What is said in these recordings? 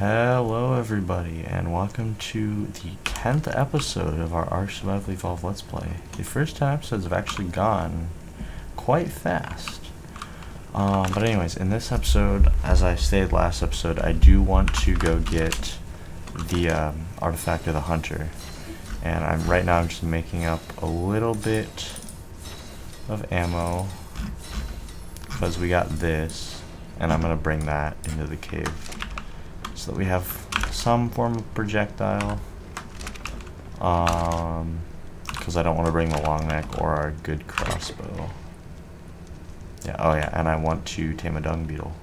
Hello everybody, and welcome to the 10th episode of our Ark Survival Evolved Let's Play. The first 10 episodes have actually gone quite fast. But anyways, in this episode, as I stated last episode, I do want to go get the artifact of the hunter. And right now I'm just making up a little bit of ammo, because we got this, and I'm going to bring that into the cave. So that we have some form of projectile, because I don't want to bring the long neck or our good crossbow. Yeah, oh yeah, and I want to tame a dung beetle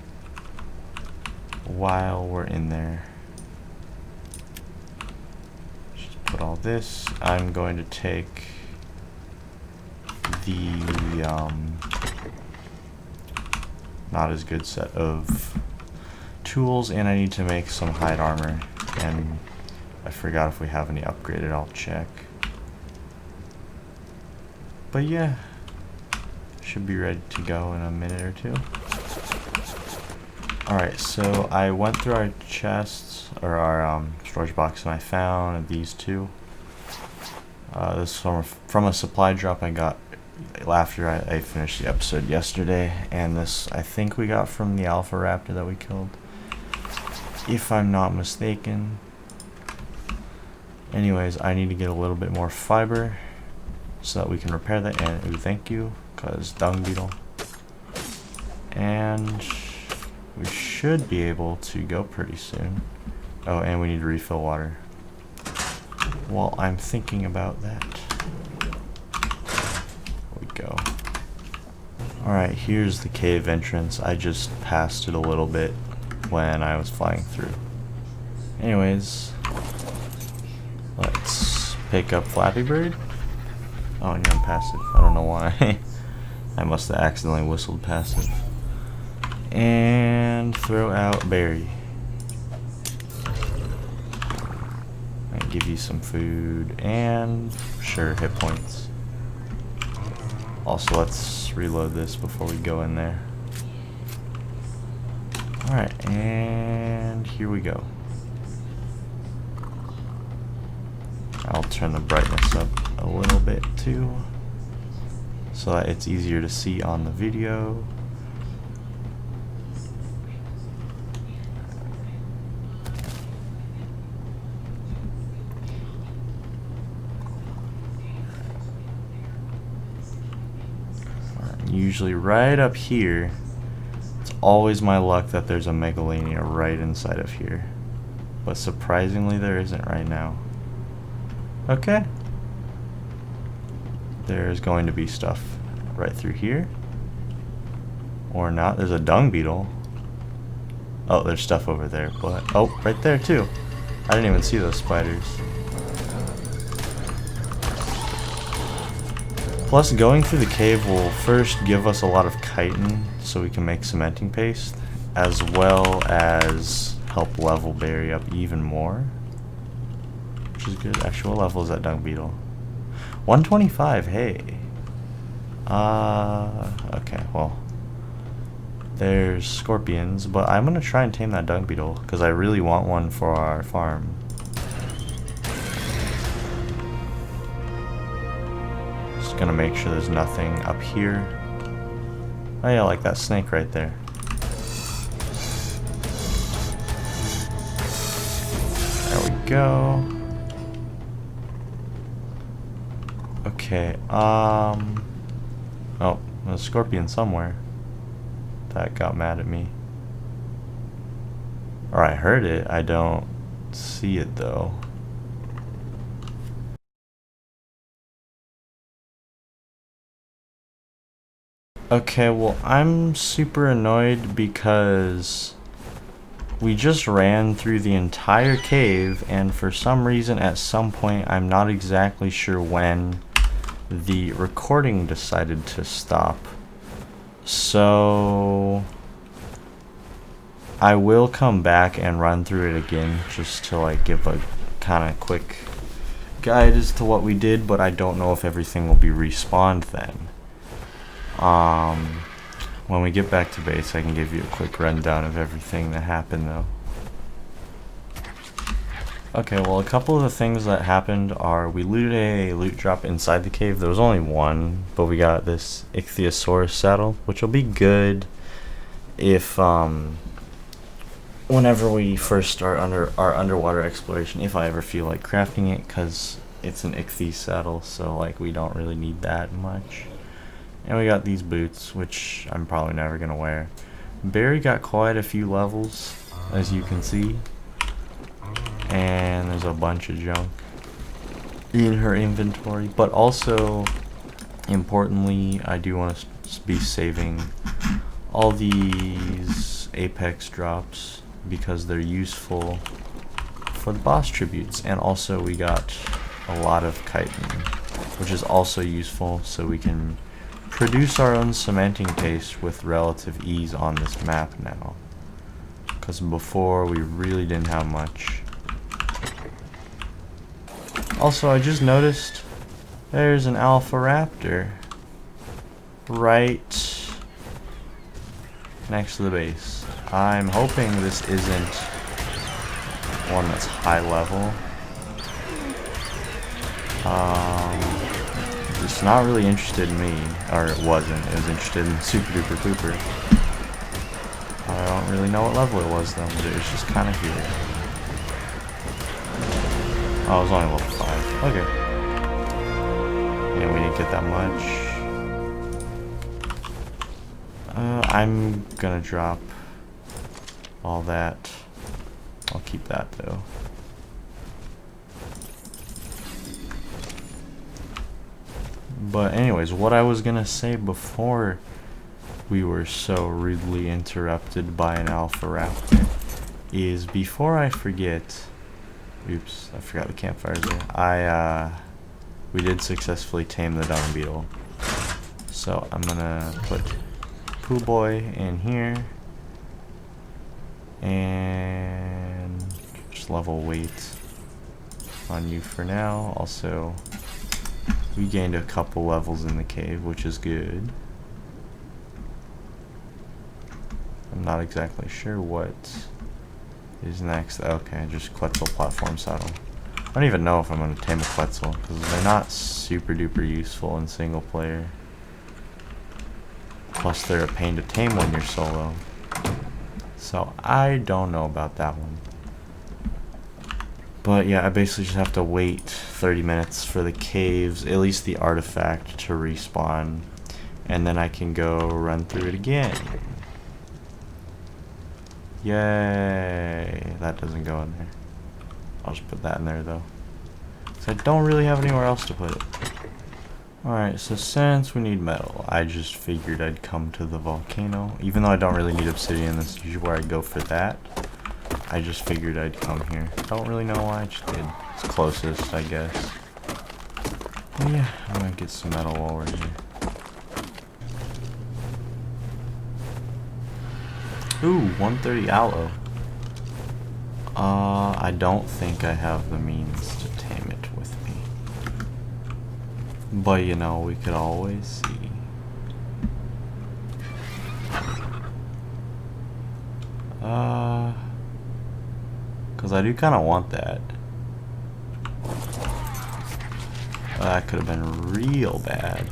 while we're in there. Just put all this. I'm going to take the not as good set of tools, and I need to make some hide armor, and I forgot if we have any upgraded. I'll check, but yeah, should be ready to go in a minute or two. Alright, so I went through our chests, or our storage box, and I found these two. This is from a supply drop I got after I finished the episode yesterday, and this I think we got from the alpha raptor that we killed, if I'm not mistaken. Anyways, I need to get a little bit more fiber so that we can repair that, and ooh, thank you, because dung beetle. And we should be able to go pretty soon. Oh, and we need to refill water. Well, I'm thinking about that. There we go. Alright, here's the cave entrance. I just passed it a little bit when I was flying through. Anyways, let's pick up Flappy Bird. Oh, and you're on passive. I don't know why. I must have accidentally whistled passive. And throw out Berry. And give you some food and sure, hit points. Also, let's reload this before we go in there. Alright, and here we go. I'll turn the brightness up a little bit too, so that it's easier to see on the video. Usually right up here, it's always my luck that there's a Megalania right inside of here, but surprisingly there isn't right now. Okay, there's going to be stuff right through here, or not. There's a dung beetle. Oh, there's stuff over there, but oh, right there too. I didn't even see those spiders. Plus, going through the cave will first give us a lot of chitin so we can make cementing paste, as well as help level Berry up even more, which is good. Actually, what level is that dung beetle? 125, hey. Okay, well, there's scorpions, but I'm gonna try and tame that dung beetle, because I really want one for our farm. Gonna make sure there's nothing up here. Oh yeah, like that snake right there. There we go. Okay, oh, there's a scorpion somewhere that got mad at me. Or I heard it, I don't see it though. Okay, well, I'm super annoyed because we just ran through the entire cave, and for some reason at some point, I'm not exactly sure when, the recording decided to stop. So I will come back and run through it again just to like give a kind of quick guide as to what we did, but I don't know if everything will be respawned then. When we get back to base, I can give you a quick rundown of everything that happened though. Okay, well, a couple of the things that happened are we looted a loot drop inside the cave. There was only one, but we got this Ichthyosaurus saddle, which will be good if whenever we first start our underwater exploration, if I ever feel like crafting it, because it's an Ichthy saddle, so like we don't really need that much. And we got these boots, which I'm probably never gonna wear. Barry got quite a few levels, as you can see, and there's a bunch of junk in her inventory, but also importantly, I do want to be saving all these apex drops because they're useful for the boss tributes. And also we got a lot of chitin, which is also useful, so we can produce our own cementing paste with relative ease on this map now, because before we really didn't have much. Also, I just noticed there's an alpha raptor right next to the base. I'm hoping this isn't one that's high level. It's not really interested in me, or it wasn't. It was interested in Super Duper Pooper. I don't really know what level it was though, but it was just kind of here. Oh, it was only level 5. Okay. Yeah, we didn't get that much. I'm gonna drop all that. I'll keep that though. But anyways, what I was gonna say before we were so rudely interrupted by an alpha raptor is, before I forget, oops, I forgot the campfires there. We did successfully tame the dung beetle. So I'm gonna put Pooh Boy in here and just level weight on you for now. Also, we gained a couple levels in the cave, which is good. I'm not exactly sure what is next. Okay, just Quetzal platform saddle. I don't even know if I'm going to tame a Quetzal, because they're not super duper useful in single player. Plus they're a pain to tame when you're solo. So I don't know about that one. But yeah, I basically just have to wait 30 minutes for the caves, at least the artifact, to respawn. And then I can go run through it again. Yay! That doesn't go in there. I'll just put that in there though, because I don't really have anywhere else to put it. Alright, so since we need metal, I just figured I'd come to the volcano. Even though I don't really need obsidian, this is usually where I go for that. I just figured I'd come here. Don't really know why, I just did. It's closest, I guess. But yeah, I'm gonna get some metal while we're here. Ooh, 130 aloe. I don't think I have the means to tame it with me. But you know, we could always see. Cause I do kinda want that. That could have been real bad.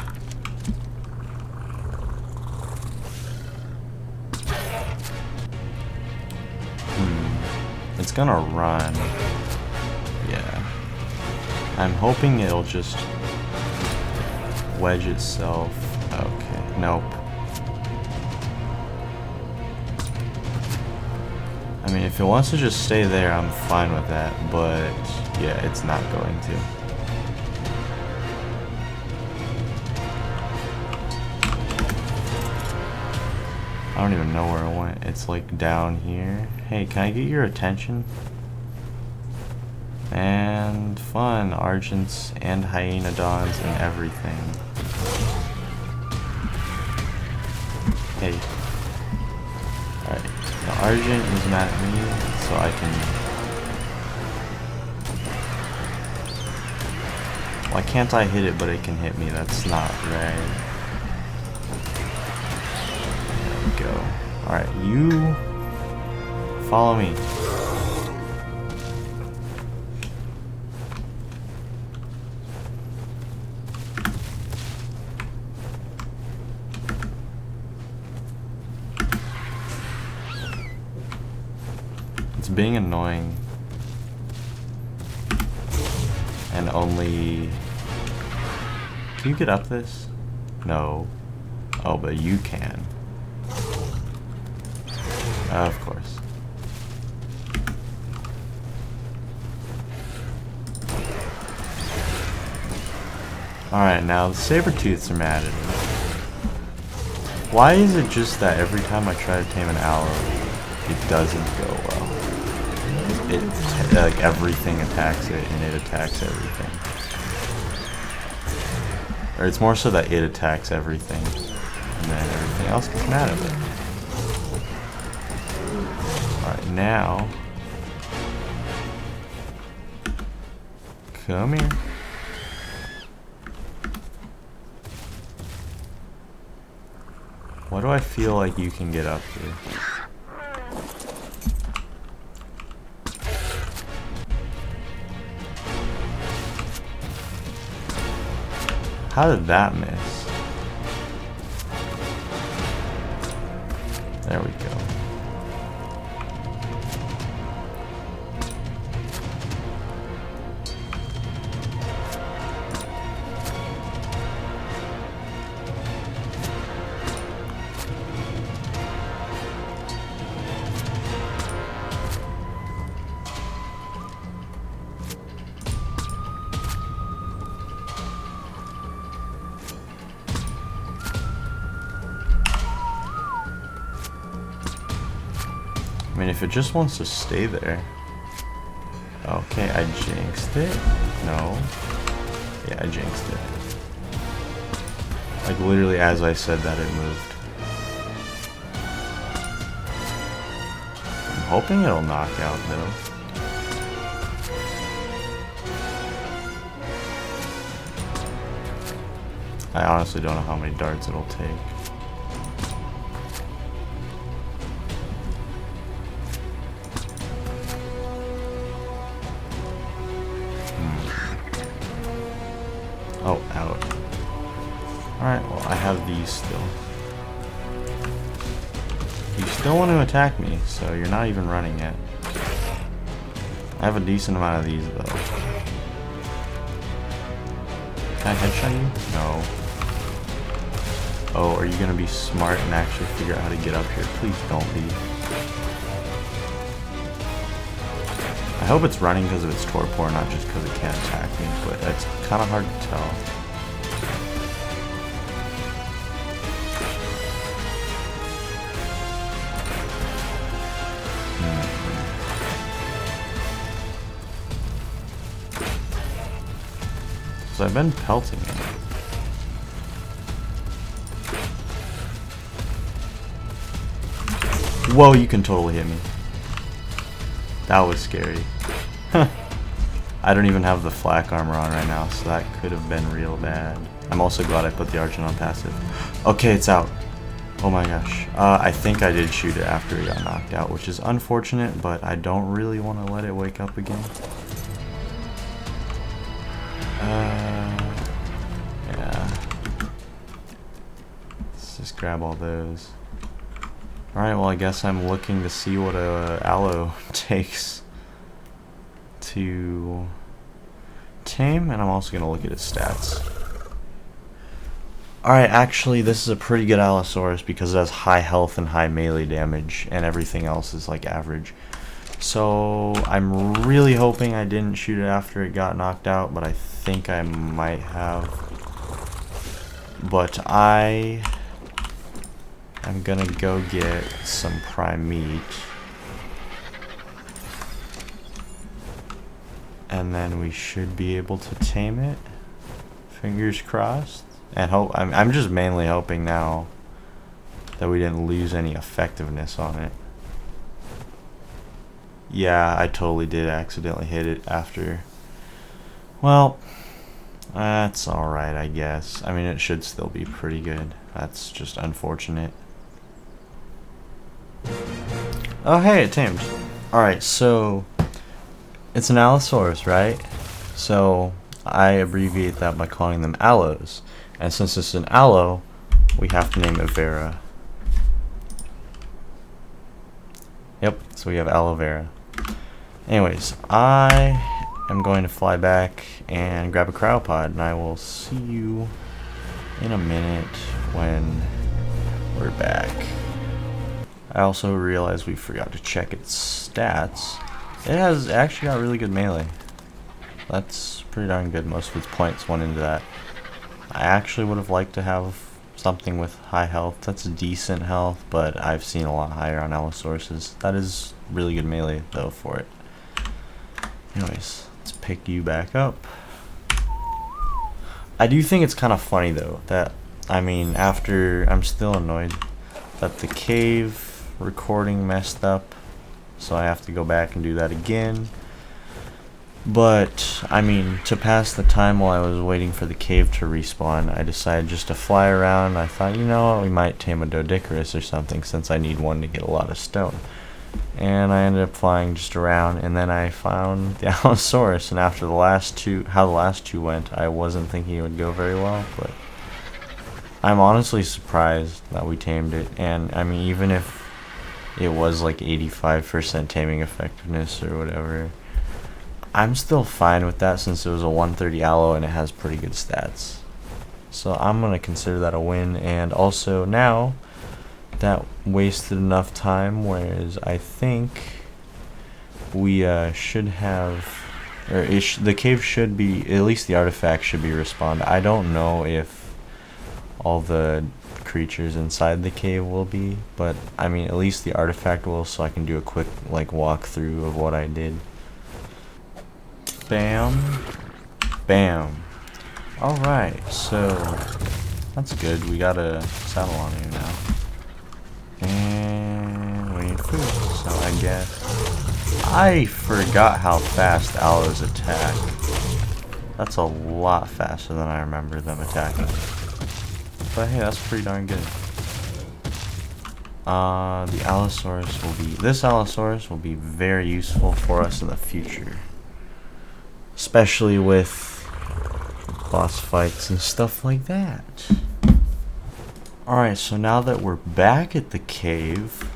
It's gonna run. Yeah. I'm hoping it'll just wedge itself. Okay, nope. I mean, if it wants to just stay there, I'm fine with that, but yeah, it's not going to. I don't even know where it went. It's like down here. Hey, can I get your attention? And fun, Argents and Hyenodons and everything. Hey. Alright, now Argent is mad at me, so I can... Why can't I hit it but it can hit me? That's not right. Go. Alright, you follow me. It's being annoying. And only... Can you get up this? No. Oh, but you can. Of course. Alright, now the saber-tooths are mad at me. Why is it just that every time I try to tame an Allo, it doesn't go well? Like everything attacks it, and it attacks everything. Or it's more so that it attacks everything, and then everything else gets mad at it. Alright, now... Come here. What do I feel like you can get up to? How did that miss? There we go. I mean, if it just wants to stay there. Okay, I jinxed it. No. Yeah, I jinxed it. Like, literally as I said that, it moved. I'm hoping it'll knock out, though. I honestly don't know how many darts it'll take. Oh, out. Alright, well, I have these still. You still want to attack me, so you're not even running yet. I have a decent amount of these, though. Can I headshot you? No. Oh, are you going to be smart and actually figure out how to get up here? Please don't be. I hope it's running because of its torpor, not just because it can't attack me, but it's kind of hard to tell. So I've been pelting it. Whoa, you can totally hit me. That was scary. I don't even have the flak armor on right now, so that could have been real bad. I'm also glad I put the Argent on passive. Okay, it's out. Oh my gosh. I think I did shoot it after it got knocked out, which is unfortunate, but I don't really want to let it wake up again. Yeah. Let's just grab all those. Alright, well I guess I'm looking to see what a Allo takes to tame, and I'm also going to look at its stats. Alright, actually this is a pretty good Allosaurus because it has high health and high melee damage, and everything else is like average. So I'm really hoping I didn't shoot it after it got knocked out, but I think I might have. But I'm gonna go get some prime meat. And then we should be able to tame it. Fingers crossed. And hope I'm just mainly hoping now that we didn't lose any effectiveness on it. Yeah, I totally did accidentally hit it after. Well, that's alright, I guess. I mean, it should still be pretty good. That's just unfortunate. Oh, hey, it tamed. Alright, so it's an Allosaurus, right? So I abbreviate that by calling them Allos. And since it's an Allo, we have to name it Vera. Yep, so we have aloe vera. Anyways, I am going to fly back and grab a cryopod, and I will see you in a minute when we're back. I also realized we forgot to check its stats. It has actually got really good melee. That's pretty darn good. Most of its points went into that. I actually would have liked to have something with high health. That's decent health, but I've seen a lot higher on Allosaurus. That is really good melee though for it. Anyways, let's pick you back up. I do think it's kind of funny though that, I mean, after, I'm still annoyed that the cave recording messed up, so I have to go back and do that again. But I mean, to pass the time while I was waiting for the cave to respawn, I decided just to fly around. I thought, you know what, we might tame a Doedicurus or something, since I need one to get a lot of stone. And I ended up flying just around, and then I found the Allosaurus, and after the last two, how the last two went, I wasn't thinking it would go very well, but I'm honestly surprised that we tamed it. And I mean, even if it was like 85% taming effectiveness or whatever, I'm still fine with that since it was a 130 allo and it has pretty good stats. So I'm going to consider that a win. And also now that wasted enough time, whereas I think we should have, or the cave should be, at least the artifact should be respawned. I don't know if all the creatures inside the cave will be, but I mean at least the artifact will, so I can do a quick like walkthrough of what I did. Bam. Bam. Alright, so that's good. We got a saddle on here now. And we need food, so I guess. I forgot how fast allos attack. That's a lot faster than I remember them attacking. But hey, that's pretty darn good. The Allosaurus will be, this Allosaurus will be very useful for us in the future. Especially with boss fights and stuff like that. Alright, so now that we're back at the cave,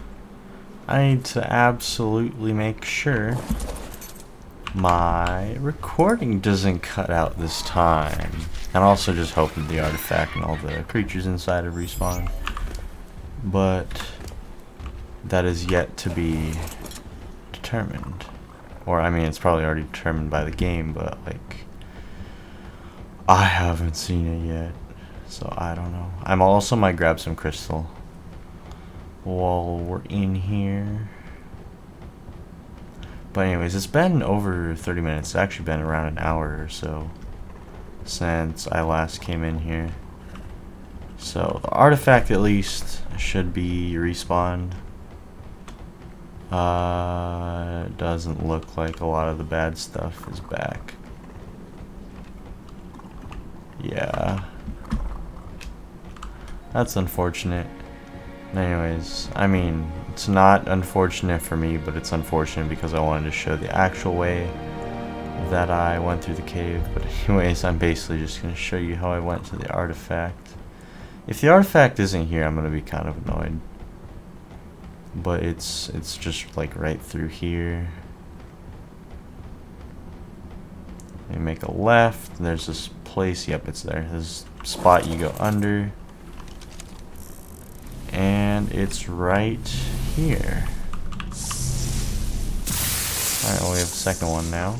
I need to absolutely make sure my recording doesn't cut out this time. And also just hope that the artifact and all the creatures inside have respawned. But that is yet to be determined. Or, I mean, it's probably already determined by the game, but, like, I haven't seen it yet, so I don't know. I'm also might grab some crystal while we're in here. But anyways, it's been over 30 minutes. It's actually been around an hour or so since I last came in here. So, the artifact, at least, should be respawned. It doesn't look like a lot of the bad stuff is back. Yeah. That's unfortunate. Anyways, I mean, it's not unfortunate for me, but it's unfortunate because I wanted to show the actual way that I went through the cave. But anyways, I'm basically just going to show you how I went to the artifact. If the artifact isn't here, I'm going to be kind of annoyed. But it's just like right through here. You make a left, and there's this place, yep, it's there. This spot you go under. And it's right here. Alright, well, we have a second one now.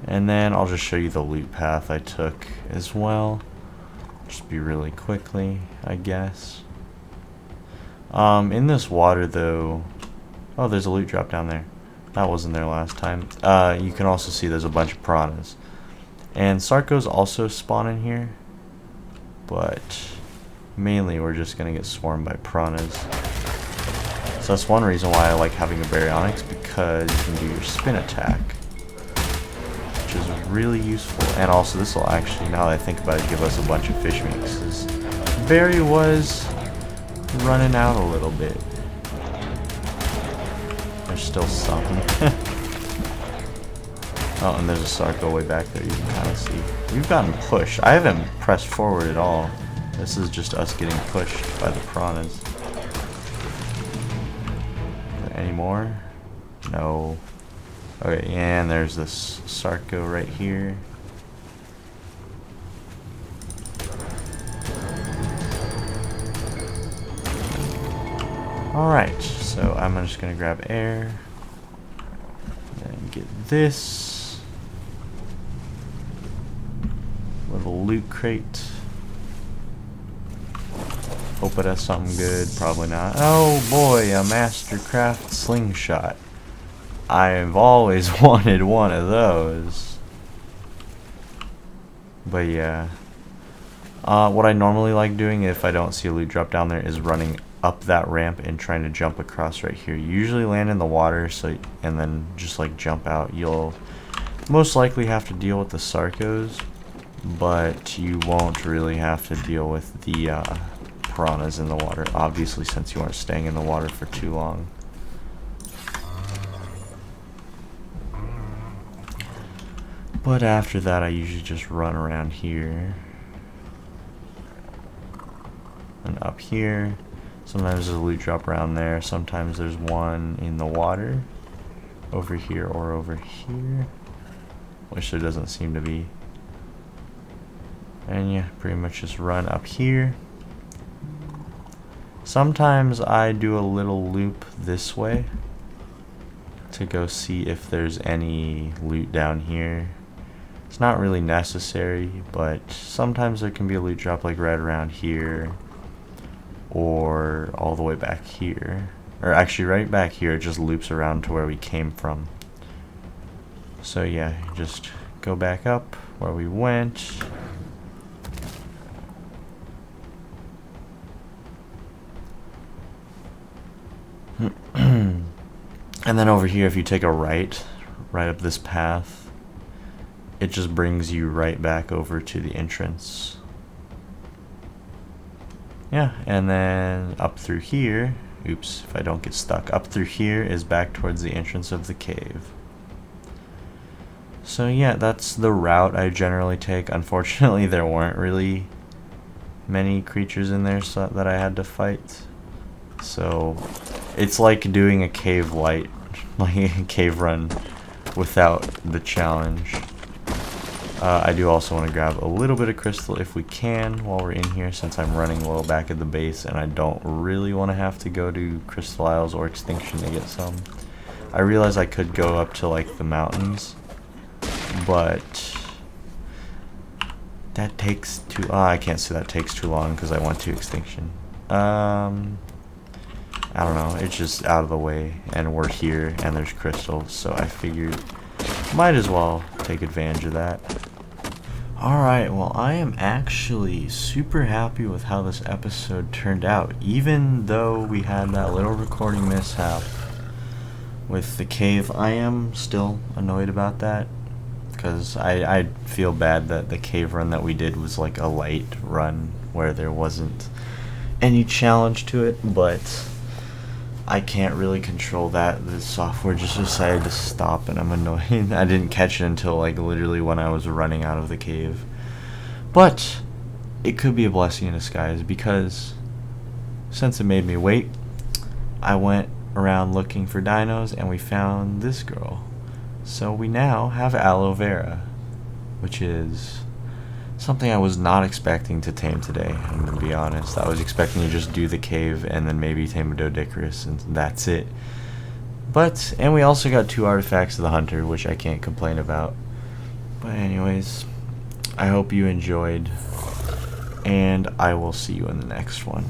And then I'll just show you the loot path I took as well. Just be really quickly, I guess. In this water though, oh, there's a loot drop down there. That wasn't there last time. You can also see there's a bunch of piranhas. And Sarcos also spawn in here, but mainly we're just gonna get swarmed by piranhas. So that's one reason why I like having a baryonyx, because you can do your spin attack, which is really useful. And also this will actually, now that I think about it, give us a bunch of fish meat, because Barry was running out a little bit. There's still some. Oh, and there's a Sarco way back there you can kind of see. We've gotten pushed. I haven't pressed forward at all. This is just us getting pushed by the piranhas. more? No. Okay, and there's this Sarco right here. Alright, so I'm just gonna grab air. And get this. Little loot crate. Hope it has something good. Probably not. Oh boy, a Mastercraft slingshot. I've always wanted one of those. But yeah. What I normally like doing if I don't see a loot drop down there is running up that ramp and trying to jump across right here. You usually land in the water, and then just like jump out. You'll most likely have to deal with the Sarcos, but you won't really have to deal with the piranhas in the water, obviously, since you aren't staying in the water for too long. But after that, I usually just run around here and up here. Sometimes there's a loot drop around there. Sometimes there's one in the water over here or over here, which there doesn't seem to be. And yeah, pretty much just run up here. Sometimes I do a little loop this way to go see if there's any loot down here. It's not really necessary, but sometimes there can be a loot drop like right around here or all the way back here. Or actually right back here, it just loops around to where we came from. So yeah, just go back up where we went. And then over here, if you take a right up this path, it just brings you right back over to the entrance. Yeah, and then up through here, oops, if I don't get stuck, up through here is back towards the entrance of the cave. So yeah, that's the route I generally take. Unfortunately, there weren't really many creatures in there that I had to fight. So it's like doing a cave light, like a cave run without the challenge. I do also want to grab a little bit of crystal if we can while we're in here, since I'm running low back at the base and I don't really want to have to go to Crystal Isles or Extinction to get some. I realize I could go up to like the mountains, but that takes too, I can't say that takes too long because I went to Extinction. I don't know, it's just out of the way and we're here and there's crystals, so I figured might as well take advantage of that. Alright, well, I am actually super happy with how this episode turned out, even though we had that little recording mishap with the cave. I am still annoyed about that, because I feel bad that the cave run that we did was like a light run where there wasn't any challenge to it, but I can't really control that. The software just decided to stop and I'm annoyed. I didn't catch it until like literally when I was running out of the cave. But it could be a blessing in disguise, because since it made me wait, I went around looking for dinos and we found this girl. So we now have aloe vera, which is something I was not expecting to tame today, I'm gonna be honest. I was expecting to just do the cave and then maybe tame a Doedicurus and that's it. And we also got 2 artifacts of the hunter, which I can't complain about. But anyways, I hope you enjoyed, and I will see you in the next one.